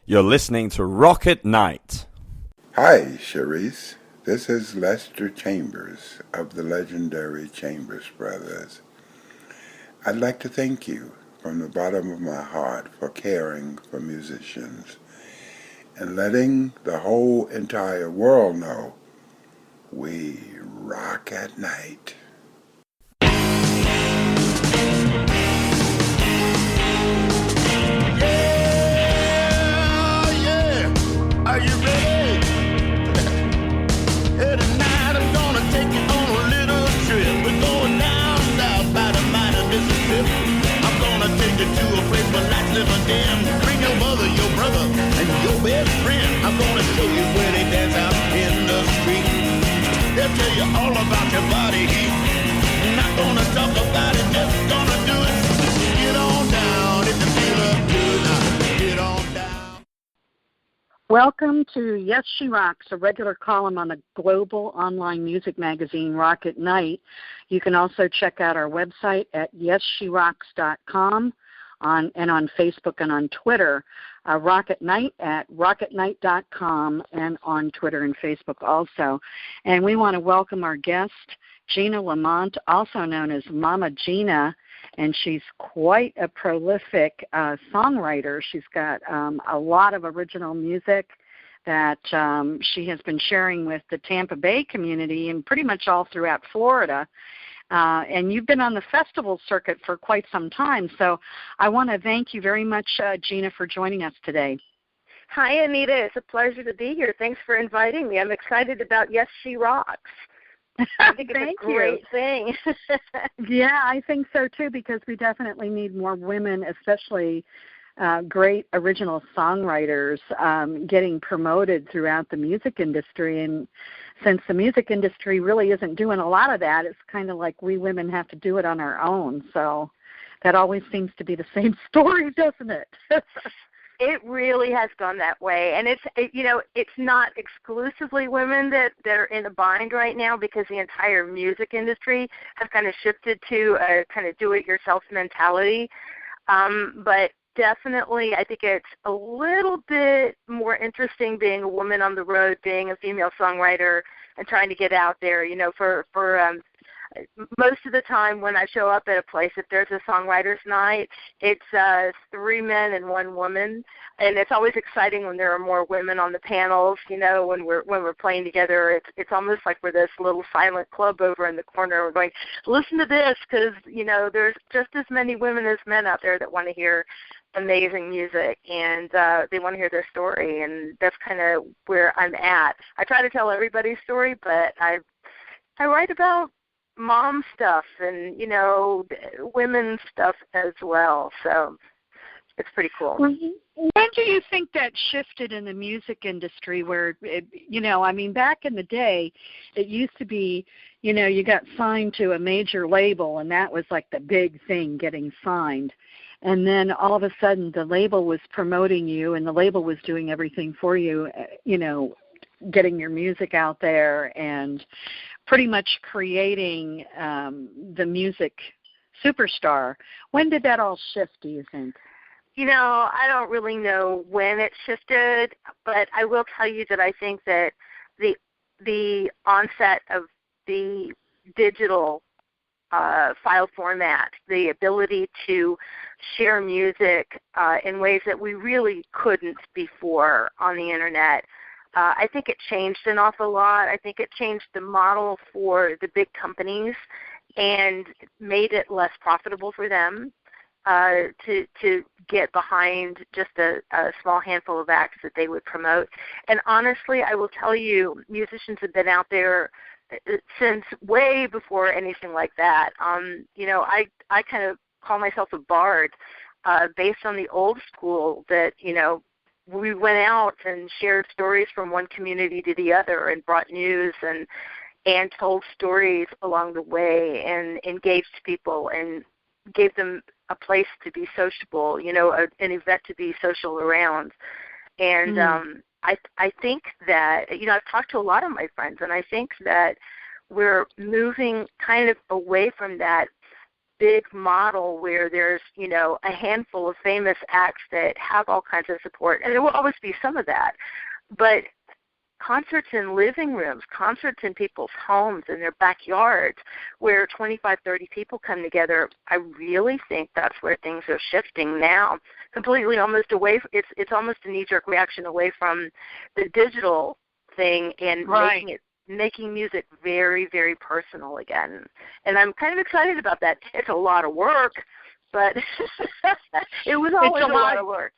You're listening to Rocket Night. Hi, Cherise. This is Lester Chambers of the legendary Chambers Brothers. I'd like to thank you from the bottom of my heart for caring for musicians and letting the whole entire world know we rock at night. Are you ready? Hey, tonight I'm gonna take you on a little trip. We're going down south by the mighty Mississippi. I'm gonna take you to a place where lights never dim. Bring your mother, your brother, and your best friend. I'm gonna show you where they dance out in the street. They'll tell you all about your body heat. Not gonna talk about it, just gonna do it. Get on down if you feel good. Get on down. Welcome to Yes, She Rocks, a regular column on the global online music magazine Rock at Night. You can also check out our website at yessherocks.com and on Facebook and on Twitter. Rock at Night at rocketnight.com and on Twitter and Facebook also. And we want to welcome our guest, Gina Lamont, also known as Mama Gina, and she's quite a prolific songwriter. She's got a lot of original music that she has been sharing with the Tampa Bay community and pretty much all throughout Florida. And you've been on the festival circuit for quite some time, so I want to thank you very much, Gina, for joining us today. Hi, Anita. It's a pleasure to be here. Thanks for inviting me. I'm excited about Yes, She Rocks. I think it's a great thing. Yeah, I think so too, because we definitely need more women, especially great original songwriters, getting promoted throughout the music industry. And since the music industry really isn't doing a lot of that, it's kind of like we women have to do it on our own. So that always seems to be the same story, doesn't it? It really has gone that way, and it's not exclusively women that are in a bind right now, because the entire music industry has kind of shifted to a kind of do-it-yourself mentality. But definitely, I think it's a little bit more interesting being a woman on the road, being a female songwriter, and trying to get out there. For most of the time when I show up at a place, if there's a songwriters night, it's 3 men and 1 woman, and it's always exciting when there are more women on the panels. When we're playing together, it's almost like we're this little silent club over in the corner. We're going, listen to this, because there's just as many women as men out there that want to hear amazing music, and they want to hear their story, and that's kind of where I'm at. I try to tell everybody's story, but I write about mom stuff and, women's stuff as well. So it's pretty cool. When do you think that shifted in the music industry where, back in the day, it used to be, you got signed to a major label, and that was like the big thing, getting signed. And then all of a sudden the label was promoting you, and the label was doing everything for you, getting your music out there and pretty much creating the music superstar. When did that all shift, do you think? I don't really know when it shifted, but I will tell you that I think that the onset of the digital file format, the ability to share music in ways that we really couldn't before on the Internet, I think it changed an awful lot. I think it changed the model for the big companies and made it less profitable for them to get behind just a small handful of acts that they would promote. And honestly, I will tell you, musicians have been out there since way before anything like that. I kind of call myself a bard based on the old school that, we went out and shared stories from one community to the other and brought news and told stories along the way and engaged people and gave them a place to be sociable, an event to be social around. And I think that, I've talked to a lot of my friends, and I think that we're moving kind of away from that big model where there's, a handful of famous acts that have all kinds of support, and there will always be some of that. But concerts in living rooms, concerts in people's homes, in their backyards, where 25, 30 people come together, I really think that's where things are shifting now. Completely almost away, it's almost a knee-jerk reaction away from the digital thing and making music very, very personal again. And I'm kind of excited about that. It's a lot of work, but it was always a lot of work.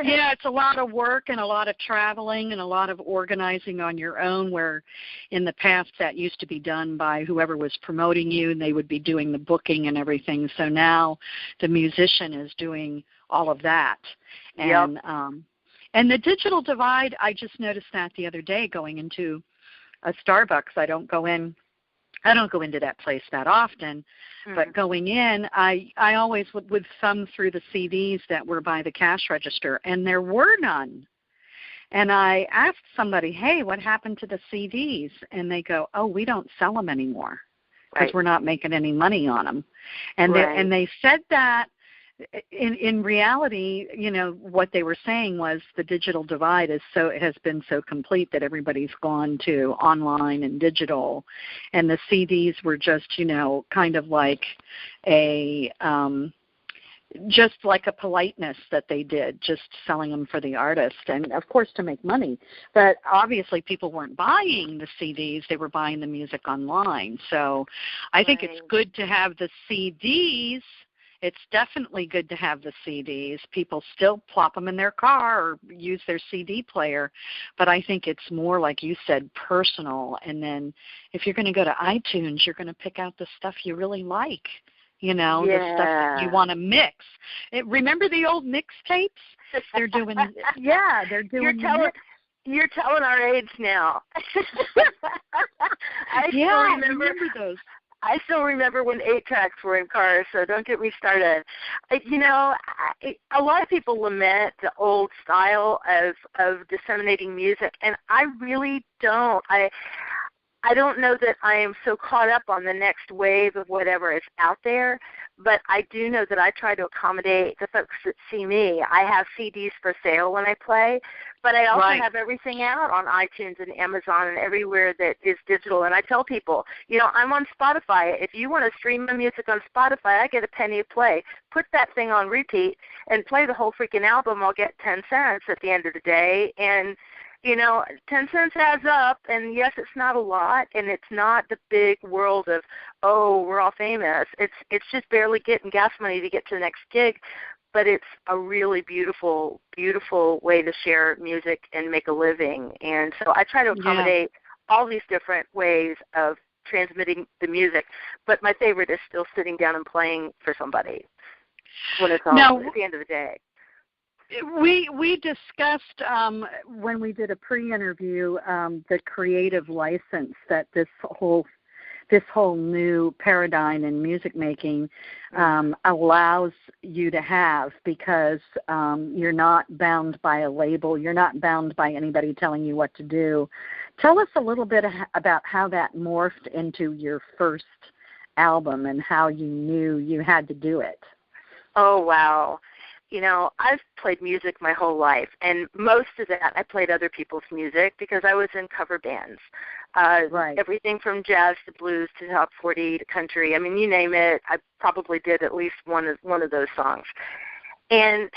Yeah, it's a lot of work and a lot of traveling and a lot of organizing on your own, where in the past that used to be done by whoever was promoting you, and they would be doing the booking and everything. So now the musician is doing all of that. And and the digital divide, I just noticed that the other day going into a Starbucks. I don't go into that place that often, but going in, I always would thumb through the CDs that were by the cash register, and there were none. And I asked somebody, hey, what happened to the CDs? And they go, oh, we don't sell them anymore because we're not making any money on them. And they said that. In reality, what they were saying was the digital divide has been so complete that everybody's gone to online and digital, and the CDs were just, kind of like just like a politeness that they did, just selling them for the artist and, of course, to make money. But obviously people weren't buying the CDs. They were buying the music online. So I think it's good to have the CDs. It's definitely good to have the CDs. People still plop them in their car or use their CD player, but I think it's more, like you said, personal. And then if you're going to go to iTunes, you're going to pick out the stuff you really like, the stuff that you want to mix. Remember the old mixtapes? They're doing, they're doing. You're telling our age now. I remember those. I still remember when 8-tracks were in cars, so don't get me started. A lot of people lament the old style of disseminating music, and I really don't. I don't know that I am so caught up on the next wave of whatever is out there, but I do know that I try to accommodate the folks that see me. I have CDs for sale when I play, but I also have everything out on iTunes and Amazon and everywhere that is digital. And I tell people, I'm on Spotify. If you want to stream my music on Spotify, I get a penny a play. Put that thing on repeat and play the whole freaking album. I'll get 10 cents at the end of the day. And 10 cents adds up, and yes, it's not a lot, and it's not the big world of, we're all famous. It's just barely getting gas money to get to the next gig, but it's a really beautiful, beautiful way to share music and make a living. And so I try to accommodate all these different ways of transmitting the music, but my favorite is still sitting down and playing for somebody when it's all at the end of the day. We discussed when we did a pre-interview the creative license that this whole new paradigm in music making allows you to have, because you're not bound by a label. You're not bound by anybody telling you what to do. Tell us a little bit about how that morphed into your first album and how you knew you had to do it. Oh, wow. I've played music my whole life, and most of that I played other people's music because I was in cover bands. Everything from jazz to blues to top 40 to country. I mean, you name it, I probably did at least one of those songs. And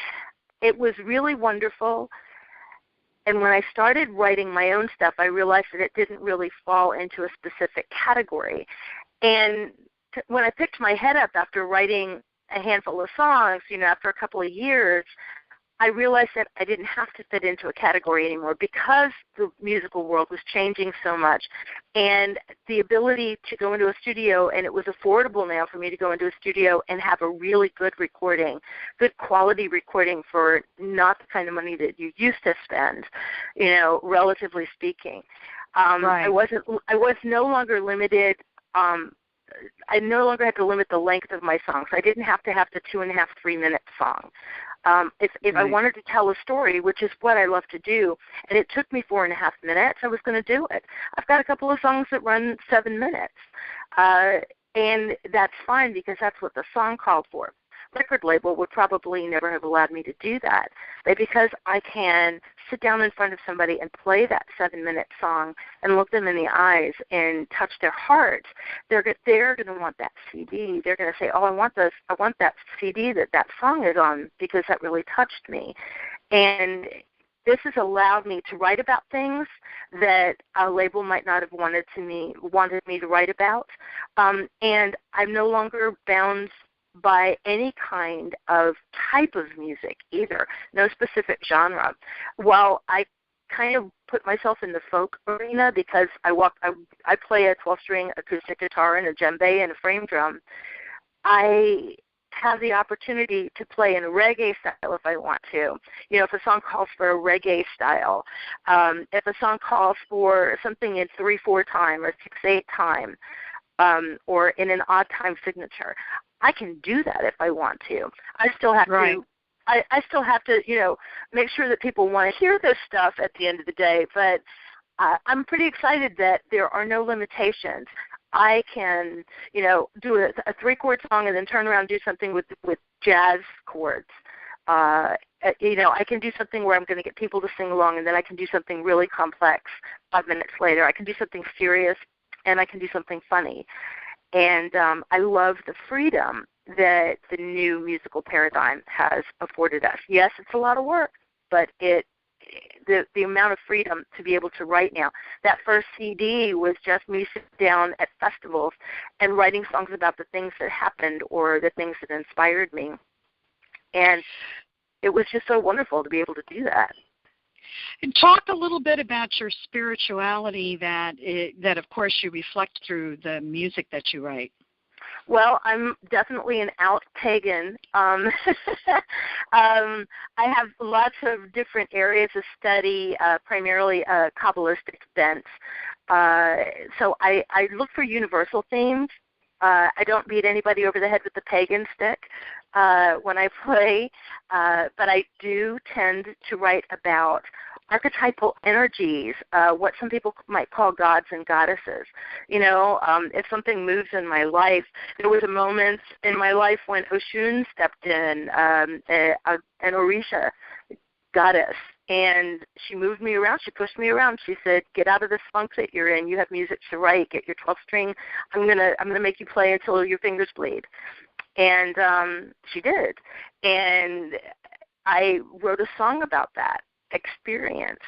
it was really wonderful. And when I started writing my own stuff, I realized that it didn't really fall into a specific category. And when I picked my head up after writing a handful of songs, after a couple of years, I realized that I didn't have to fit into a category anymore because the musical world was changing so much. And the ability to go into a studio, and it was affordable now for me to go into a studio and have a really good recording, good quality recording for not the kind of money that you used to spend, relatively speaking. I was no longer limited. I no longer had to limit the length of my songs. I didn't have to have the 2.5, 3-minute song. If I wanted to tell a story, which is what I love to do, and it took me 4.5 minutes, I was going to do it. I've got a couple of songs that run 7 minutes. And that's fine because that's what the song called for. Record label would probably never have allowed me to do that. But because I can sit down in front of somebody and play that 7-minute song and look them in the eyes and touch their heart, they're going to want that CD. They're going to say, oh, I want that CD that song is on because that really touched me. And this has allowed me to write about things that a label might not have wanted me to write about. And I'm no longer bound by any kind of type of music either, no specific genre. While I kind of put myself in the folk arena because I play a 12-string acoustic guitar and a djembe and a frame drum, I have the opportunity to play in a reggae style if I want to. You know, if a song calls for a reggae style, if a song calls for something in 3/4 time or 6/8 time, or in an odd time signature, I can do that if I want to. I still have to. I still have to, make sure that people want to hear this stuff at the end of the day. But I'm pretty excited that there are no limitations. I can, do a 3-chord song and then turn around and do something with jazz chords. I can do something where I'm going to get people to sing along, and then I can do something really complex 5 minutes later. I can do something serious, and I can do something funny. And I love the freedom that the new musical paradigm has afforded us. Yes, it's a lot of work, but the amount of freedom to be able to write now. That first CD was just me sitting down at festivals and writing songs about the things that happened or the things that inspired me. And it was just so wonderful to be able to do that. And talk a little bit about your spirituality that of course you reflect through the music that you write. Well, I'm definitely an out pagan. I have lots of different areas of study, primarily Kabbalistic bent. So I look for universal themes. I don't beat anybody over the head with the pagan stick when I play, but I do tend to write about archetypal energies, what some people might call gods and goddesses. If something moves in my life, there was a moment in my life when Oshun stepped in, an Orisha goddess, and she moved me around. She pushed me around. She said, "Get out of this funk that you're in. You have music to write. Get your 12-string. I'm gonna make you play until your fingers bleed." And she did, and I wrote a song about that experience.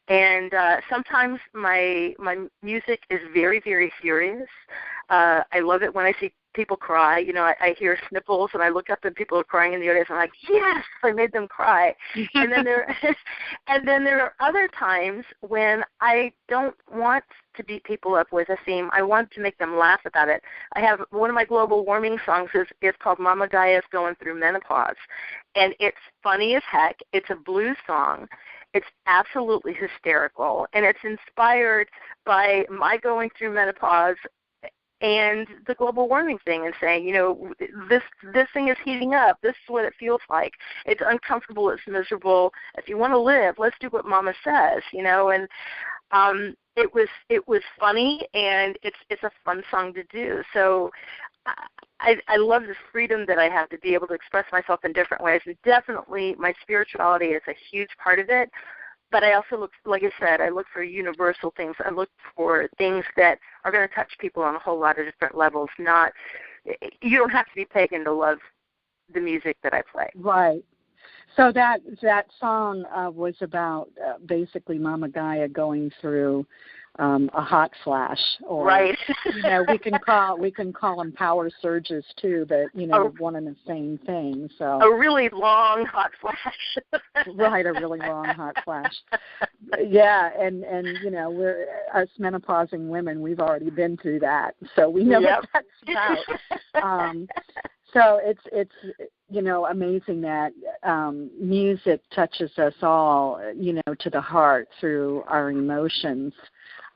And sometimes my music is very, very serious. I love it when I see people cry. I hear sniffles, and I look up and people are crying in the audience. I'm like, yes, I made them cry. And then there are other times when I don't want to beat people up with a theme. I want to make them laugh about it. I have one of my global warming songs is called Mama Gaia's Going Through Menopause, and it's funny as heck. It's a blues song. It's absolutely hysterical, and it's inspired by my going through menopause and the global warming thing, and saying, this thing is heating up. This is what it feels like. It's uncomfortable. It's miserable. If you want to live, let's do what Mama says, And it was funny, and it's a fun song to do. So I love this freedom that I have to be able to express myself in different ways. And definitely my spirituality is a huge part of it. But I also look, like I said, I look for universal things. I look for things that are going to touch people on a whole lot of different levels. You don't have to be pagan to love the music that I play. Right. So that song was about basically Mama Gaia going through a hot flash, or right. we can call them power surges too, but one and the same thing. So a really long hot flash. Right, a really long hot flash. Yeah, and we're us menopausing women. We've already been through that, so we know what that's about. So it's amazing that music touches us all, to the heart through our emotions.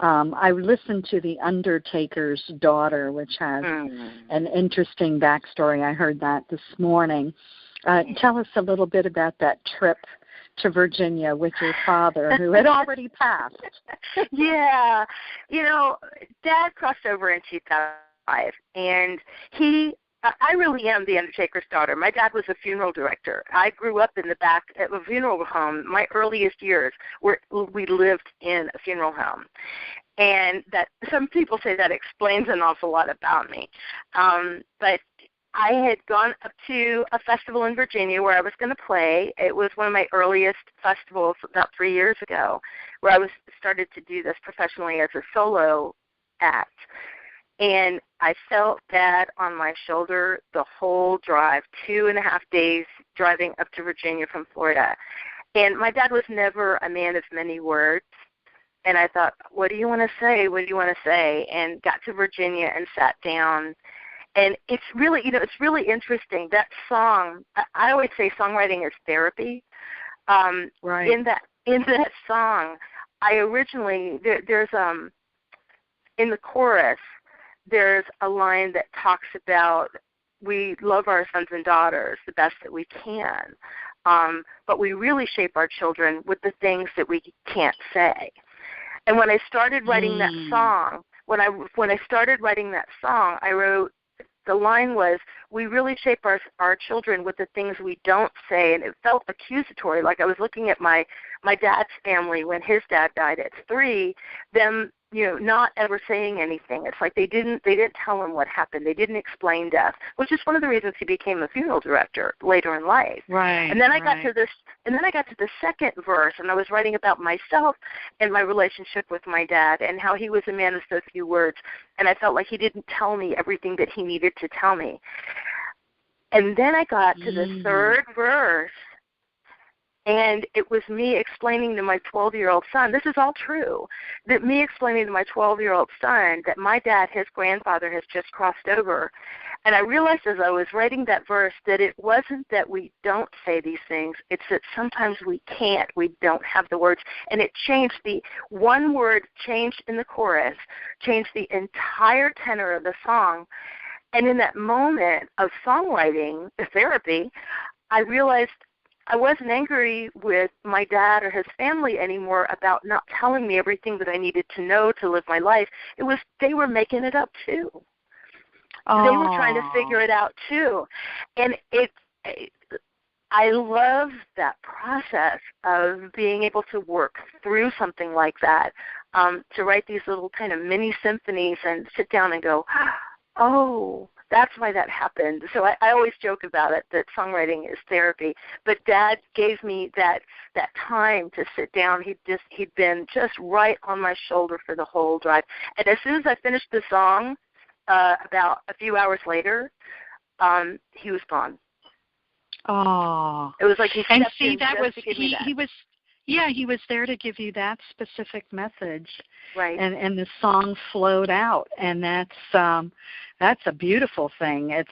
I listened to The Undertaker's Daughter, which has an interesting backstory. I heard that this morning. Tell us a little bit about that trip to Virginia with your father, who had already passed. Yeah. Dad crossed over in 2000. alive. And I really am the undertaker's daughter. My dad was a funeral director. I grew up in the back of a funeral home. My earliest years, we lived in a funeral home. And that some people say that explains an awful lot about me. But I had gone up to a festival in Virginia where I was going to play. It was one of my earliest festivals about 3 years ago, where I started to do this professionally as a solo act. And I felt Dad on my shoulder the whole drive, 2.5 days driving up to Virginia from Florida. And my dad was never a man of many words. And I thought, what do you want to say? What do you want to say? And got to Virginia and sat down. And it's really, it's really interesting. That song, I always say songwriting is therapy. Right. In that song, I originally, there's in the chorus, there's a line that talks about we love our sons and daughters the best that we can, but we really shape our children with the things that we can't say. And when I started writing that song, when I started writing that song, I wrote, the line was, we really shape our children with the things we don't say, and it felt accusatory, like I was looking at my dad's family when his dad died at 3, them not ever saying anything. It's like they didn't tell him what happened. They didn't explain death, which is one of the reasons he became a funeral director later in life. Right. And then I got to the second verse, and I was writing about myself and my relationship with my dad and how he was a man of so few words, and I felt like he didn't tell me everything that he needed to tell me. And then I got to the third verse, and it was me explaining to my 12-year-old son, this is all true, that me explaining to my 12-year-old son that my dad, his grandfather, has just crossed over. And I realized as I was writing that verse that it wasn't that we don't say these things, it's that sometimes we can't, we don't have the words. And it changed, the one word changed in the chorus, changed the entire tenor of the song. And in that moment of songwriting, the therapy, I realized I wasn't angry with my dad or his family anymore about not telling me everything that I needed to know to live my life. It was they were making it up too. Aww. They were trying to figure it out too. And I love that process of being able to work through something like that, to write these little kind of mini symphonies and sit down and go, oh, that's why that happened. So I always joke about it, that songwriting is therapy. But Dad gave me that time to sit down. He'd been just right on my shoulder for the whole drive. And as soon as I finished the song, about a few hours later, he was gone. Oh, it was like he stepped in just to give me that. He was there to give you that specific message, right? And the song flowed out, and that's a beautiful thing. It's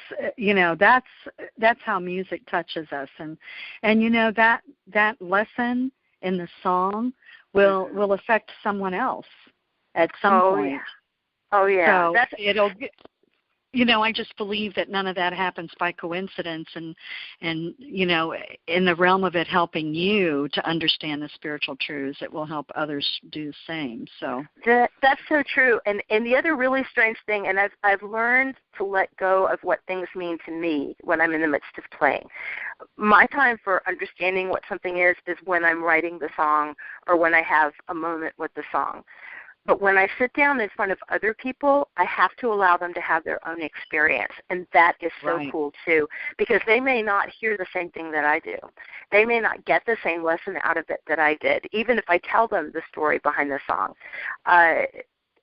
that's how music touches us, and that lesson in the song will affect someone else at some point. Yeah. Oh yeah, so it'll. I just believe that none of that happens by coincidence, and in the realm of it helping you to understand the spiritual truths, it will help others do the same. So that's so true. And the other really strange thing, and I've learned to let go of what things mean to me when I'm in the midst of playing. My time for understanding what something is when I'm writing the song or when I have a moment with the song. But when I sit down in front of other people, I have to allow them to have their own experience. And that is so cool, too, because they may not hear the same thing that I do. They may not get the same lesson out of it that I did, even if I tell them the story behind the song.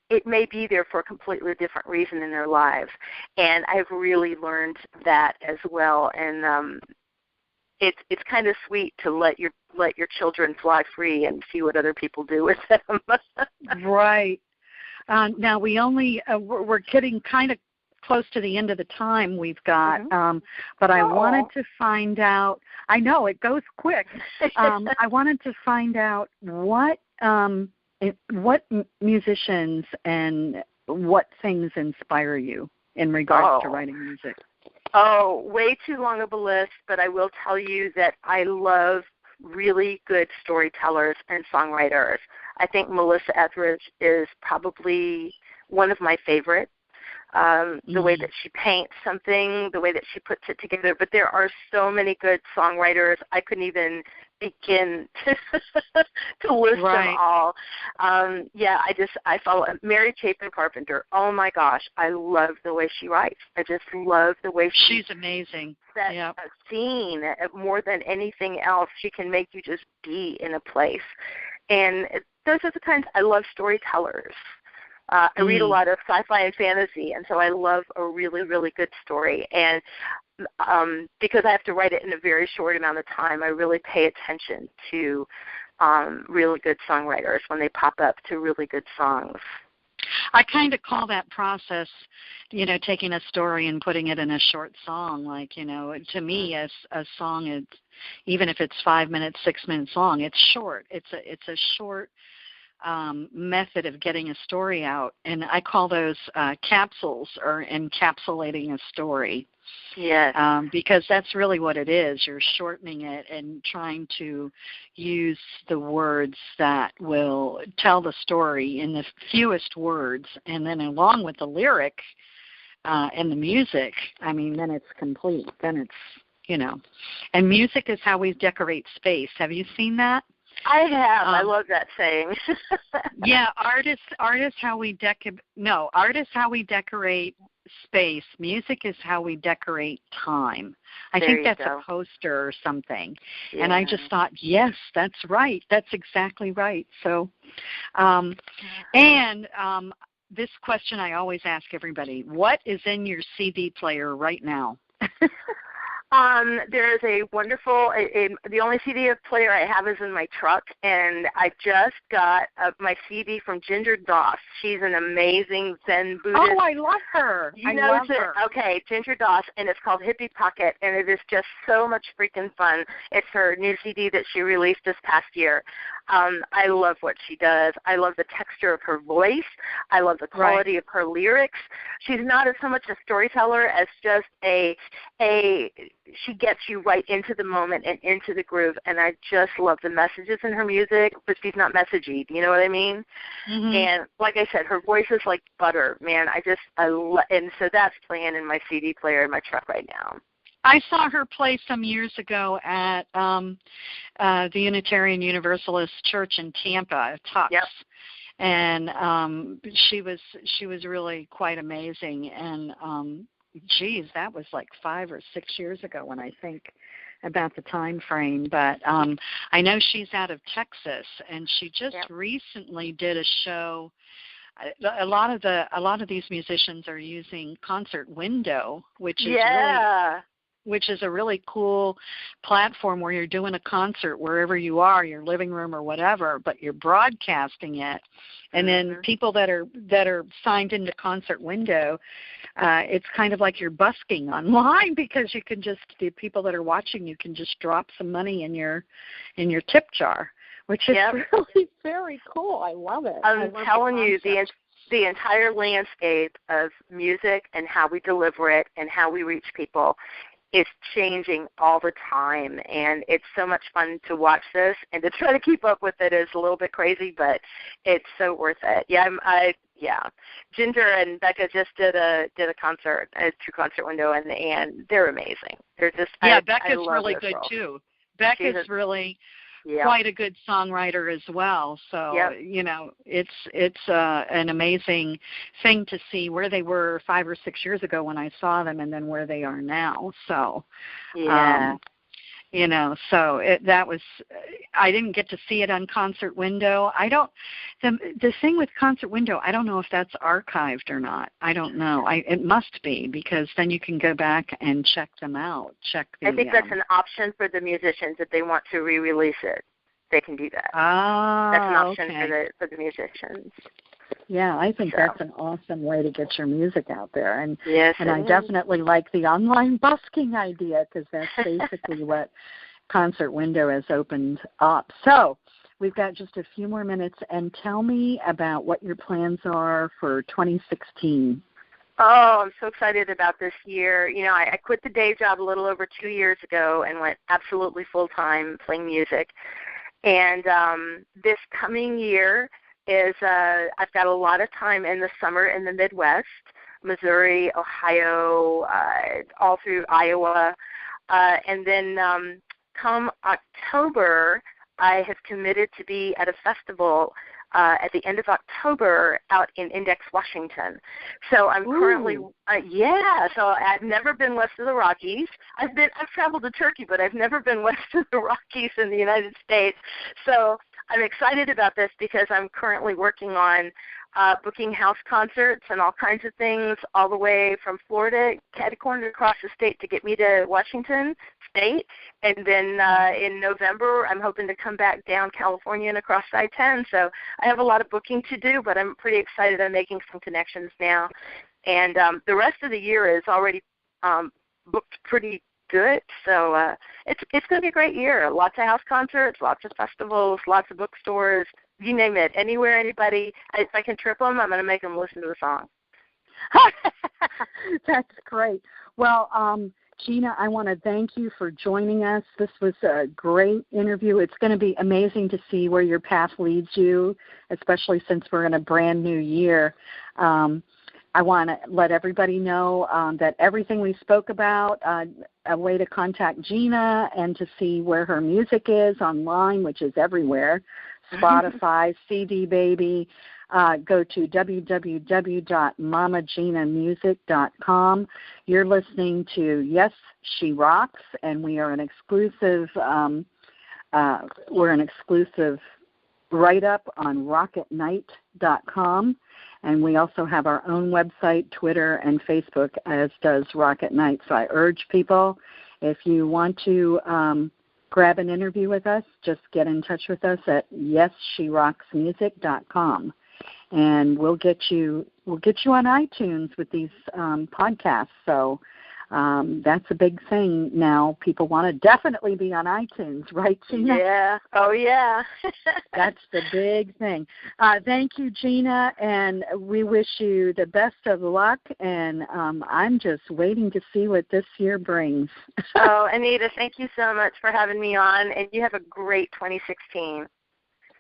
It may be there for a completely different reason in their lives. And I've really learned that as well. And it's kind of sweet to let your children fly free and see what other people do with them. Right. Now we're getting kind of close to the end of the time we've got, but I wanted to find out. I know it goes quick. I wanted to find out what musicians and what things inspire you in regards to writing music. Oh, way too long of a list, but I will tell you that I love really good storytellers and songwriters. I think Melissa Etheridge is probably one of my favorite. the way that she paints something, the way that she puts it together. But there are so many good songwriters. I couldn't even begin to list them all. I follow Mary Chapin Carpenter. Oh my gosh, I love the way she writes. I just love the way she's amazing. That a scene more than anything else. She can make you just be in a place. And those are the times I love storytellers. I read a lot of sci-fi and fantasy, and so I love a really, really good story. And because I have to write it in a very short amount of time, I really pay attention to really good songwriters when they pop up to really good songs. I kind of call that process, taking a story and putting it in a short song. Like, to me, a song, is, even if it's 5 minutes, 6 minutes long, it's short. It's a short method of getting a story out, and I call those capsules, or encapsulating a story. Yes. Because that's really what it is. You're shortening it and trying to use the words that will tell the story in the fewest words, and then along with the lyric and the music, then it's complete. Then it's, and music is how we decorate space. Have you seen that? I have. I love that saying. Yeah, artists how we how we decorate space. Music is how we decorate time. I think that's a poster or something. Yeah. And I just thought, yes, that's right. That's exactly right. So, this question I always ask everybody: what is in your CD player right now? There is a wonderful, the only CD player I have is in my truck, and I just got my CD from Ginger Doss. She's an amazing Zen Buddhist. Oh, I love her. I love her. Okay, Ginger Doss, and it's called Hippie Pocket, and it is just so much freaking fun. It's her new CD that she released this past year. I love what she does. I love the texture of her voice. I love the quality of her lyrics. She's not so much a storyteller as just she gets you right into the moment and into the groove, and I just love the messages in her music, but she's not messagey. Do you know what I mean? Mm-hmm. And like I said, her voice is like butter, man. And so that's playing in my CD player in my truck right now. I saw her play some years ago at the Unitarian Universalist Church in Tampa, Tux. Yep. And she was really quite amazing. And that was like 5 or 6 years ago when I think about the time frame. But I know she's out of Texas, and she just recently did a show. A lot of these musicians are using Concert Window, which is a really cool platform where you're doing a concert wherever you are, your living room or whatever, but you're broadcasting it. And then people that are signed into Concert Window, it's kind of like you're busking online, because you can the people that are watching you can just drop some money in your tip jar, which is really very cool. I love it. I'm telling you, the entire landscape of music and how we deliver it and how we reach people is changing all the time, and it's so much fun to watch this, and to try to keep up with it is a little bit crazy, but it's so worth it. Ginger and Becca just did a concert through Concert Window, and they're amazing. They're just Becca's really good too. Becca's really quite a good songwriter as well. So it's an amazing thing to see where they were 5 or 6 years ago when I saw them, and then where they are now. So that was, I didn't get to see it on Concert Window. The thing with Concert Window, I don't know if that's archived or not. I don't know. It must be, because then you can go back and check them out. I think that's an option for the musicians if they want to re-release it. They can do that. Oh, that's an option for the musicians. Yeah, I think that's an awesome way to get your music out there. And I is. definitely like the online busking idea, because that's basically what Concert Window has opened up. So we've got just a few more minutes, and tell me about what your plans are for 2016. Oh, I'm so excited about this year. I quit the day job a little over 2 years ago and went absolutely full-time playing music. And this coming year is I've got a lot of time in the summer in the Midwest. Missouri, Ohio, all through Iowa. And then come October, I have committed to be at a festival at the end of October out in Index, Washington. So I'm currently, so I've never been west of the Rockies. I've traveled to Turkey, but I've never been west of the Rockies in the United States. So I'm excited about this because I'm currently working on booking house concerts and all kinds of things all the way from Florida, catty-cornered across the state to get me to Washington State. And then in November, I'm hoping to come back down California and across I-10. So I have a lot of booking to do, but I'm pretty excited. I'm making some connections now. And the rest of the year is already booked pretty good. So it's going to be a great year. Lots of house concerts, lots of festivals, lots of bookstores, you name it. Anywhere, anybody. If I can trip them, I'm going to make them listen to the song. That's great. Well, Gina, I want to thank you for joining us. This was a great interview. It's going to be amazing to see where your path leads you, especially since we're in a brand new year. I want to let everybody know that everything we spoke about, a way to contact Gina and to see where her music is online, which is everywhere, Spotify, CD Baby. Go to www.mamaginamusic.com. You're listening to Yes, She Rocks, and we are an exclusive write-up on rocketnight.com. And we also have our own website, Twitter, and Facebook, as does Rocket Night. So I urge people, if you want to grab an interview with us, just get in touch with us at yessherocksmusic.com. And we'll get you on iTunes with these podcasts. So that's a big thing now. People want to definitely be on iTunes, right, Gina? Yeah. Oh, yeah. That's the big thing. Thank you, Gina, and we wish you the best of luck. And I'm just waiting to see what this year brings. Oh, Anita, thank you so much for having me on, and you have a great 2016.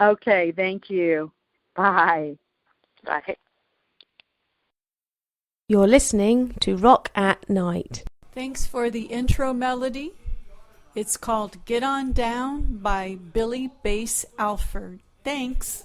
Okay, thank you. Bye. Bye. You're listening to Rock at Night. Thanks for the intro melody. It's called Get On Down by Billy Bass Alford. Thanks.